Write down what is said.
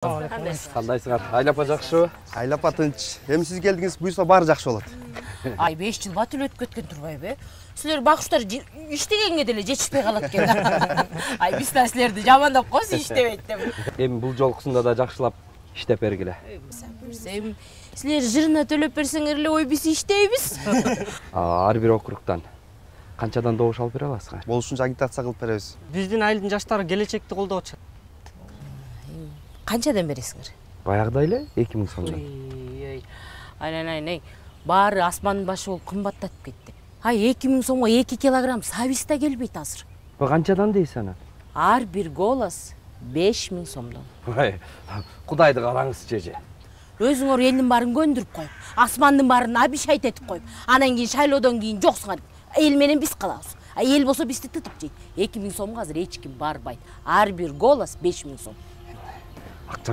Кандайсыңар? Айлапа жакшыбы? Айлапа тынч. Эми сиз келдиңиз, буйса баары жакшы болот. Ай 5 жыл бат эле өтүп кеткен турбайбы? Силер багыштар иштегенге деле жетишпей калат экен. Ай биз да силерди жамандап койсу иштебейт деп. Эми бул жолкусунда да жакшылап иштеп бергиле. Эми силер жырына төлөп берсеңер эле ой биз иштейбиз. Ар бир округдан канчадан добуш алып бере аласызга? Болушунча агитация кылып беребиз. Биздин айылдын жаштары келечекти колдоп атышат. Канчадан бересиңер? Баягыдай эле 2000 сомдон. Ой, айнай. Баары асмандын башы болуп кымбаттатып кетти. Ай 2000 сомго 2 килограмм сабиз да келбейт азыр. Канчадан дейсиң аны? Ар бир голос 5000 сомдон. Ай, Кудайды караңыз чеже. Өзүңөр элдин баарын көндүрүп коюп, асмандын баарын абишайт этип коюп, анан кийин шайлоодон кийин жоксуңар. Эл менен биз калабыз. Эл болсо бизди тытып жейт. 2000 сомго азыр эч ким барбайт. Ар бир голос 5000 сом. Акча